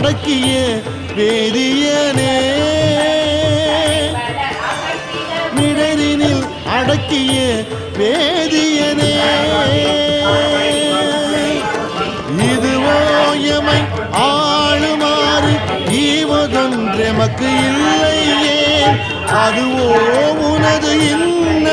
அடக்கிய வேதியனே மிடரினில் அடக்கிய வேதியனே இதுவோ எமை ஆளுமாறு ஈவதொன்றெமக்கு இல்லையே அதுவோ உனது இன்ன